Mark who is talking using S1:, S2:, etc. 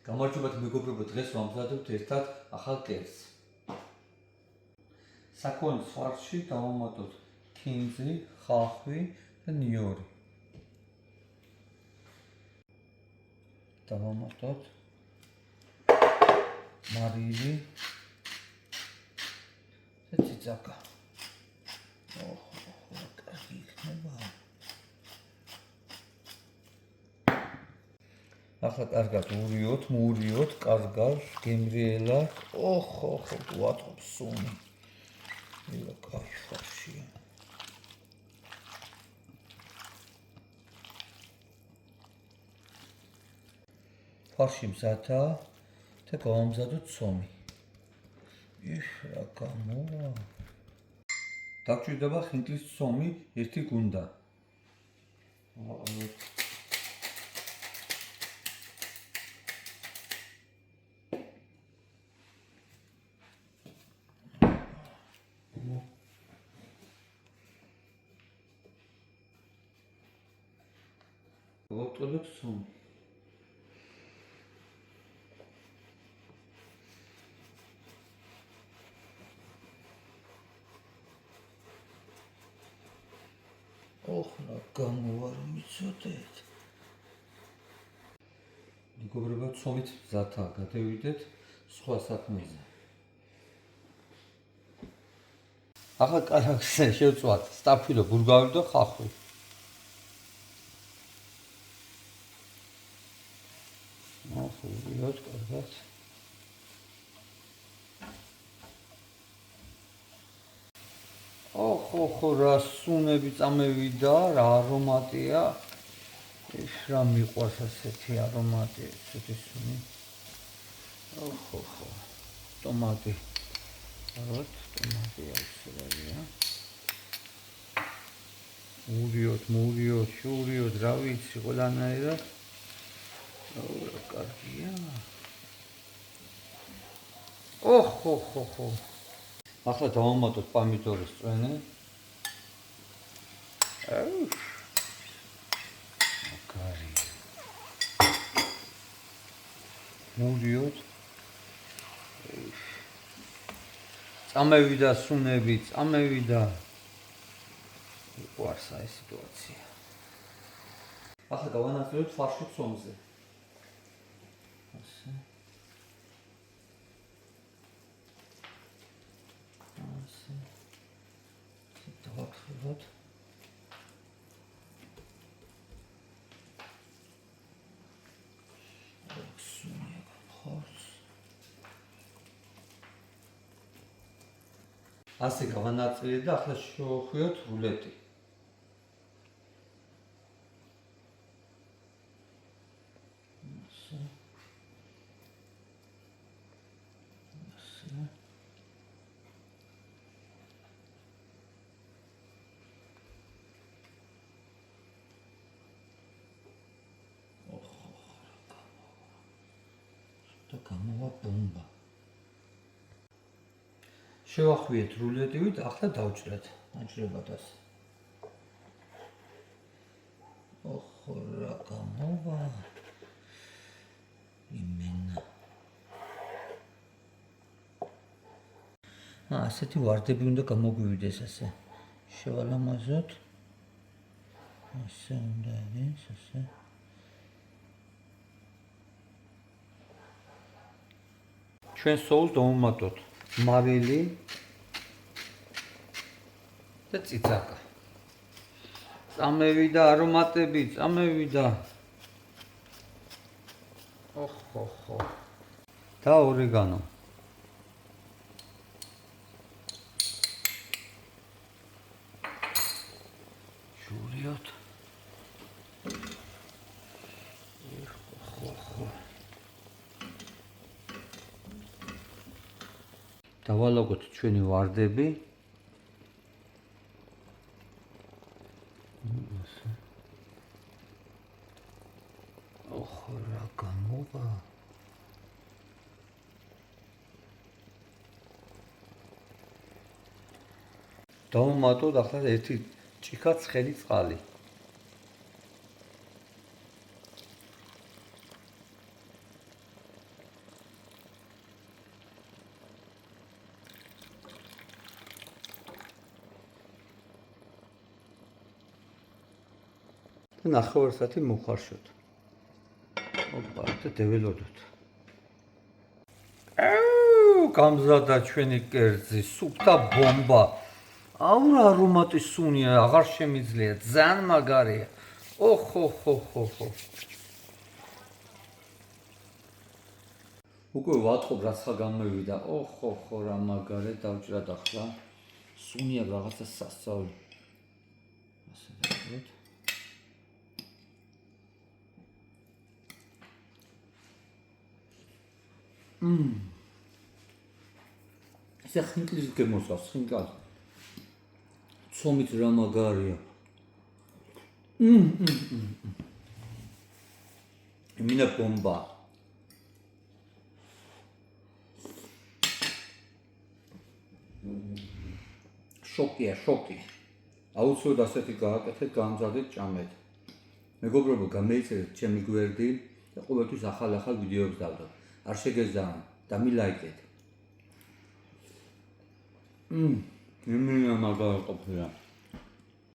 S1: გამარჯობათ მეგობრებო, დღეს ვამზადებთ ერთად ახალ კერძს. საქონლის ფარშში დავამატოთ ქინძი, ხახვი და ნიორი. დავამატოთ მარილი და ციცაკა. კარგი იქნება. ახლა კარგად მურიოთ, კარგად, გემრიელად. გვატყობს სუნი. ილა კაი ფარშია. ფარში მზადაა და გავამზადოთ ცომი. რა გამოვა. დაგჭირდება ხინკლის ცომი 1 გუნდა. ვავტყობთ ცომი. რა გამოვა რომ იცოდეთ. მეგობრებო, ცომით მზადაა, გადავიდეთ სხვა საქმეზე. ახლა კარგზე შევწვათ სტაფილო, ბურგავი და ხახვი. მოვიოთ კარგად. რა სუნები წამევიდა, რა არომატია. რა მიყვარს ასეთი არომატი, ესეთი სუნი. ტომატი. ტომატი აუცილებელია. მურიოთ, შურიოთ, რა ვიცი, ყველანაირად. რა კარგია. ახლა დავამატოთ პომიდორის წვენი. კარგი. მურიოთ. წამევიდა სუნები, წამევიდა. მიყვარს აი სიტუაცია. ახლა გავანაწილოთ ფარში ცომზე. დავახსოვოთ. ასე გავანაწილეთ და ახლა შევხვიოთ რულეტი. გამოვა ბომბა. შევახვიეთ რულეტივით, ახლა დავჭრეთ აჭრებადას. რა გამოვა. იმენა. ასეთი ვარდები უნდა გამოგვივიდეს ასე. შევალამაზოთ. ასე უნდა იყოს, ასე. ჩვენ სოუსს დავუმატოთ მარილი და ციცაკა. წამევიდა არომატები, წამევიდა. და ორეგანო. შურიოთ. დავალაგოთ ჩვენი ვარდები. რა გამოვა. დავუმატოთ ახლა 1 ჭიქა ცხელი წყალი. ნახევარ საათი მოვხარშოთ. ოპა, და დეველოდოთ. გამზადა ჩვენი კერძი, სუფთა ბომბა. აურა არომატი სუნია, აღარ შემიძლია, ძალიან მაგარია. ოხ. უკვე ვატყობ რაც ხა გამოვიდა. ოხ, რა მაგარი დავჭრად ახლა. სუნია რაღაცა სასწაული. ასე დავჭრად. ესე ხინკლის გემოსავს, ხინკალ. ცომით რა მაგარია. იმინა ბომბა. შოკი. აუცილებლად ასეთი გააკეთეთ, გამზადეთ, ჭამეთ. მეგობრებო, გამოიწერეთ ჩემი გვერდი და ყოველთვის ახალ ვიდეოებს დავდო. არ შეგეზავთ და მილაიკეთ. იმინა მაგარი ყოფილა.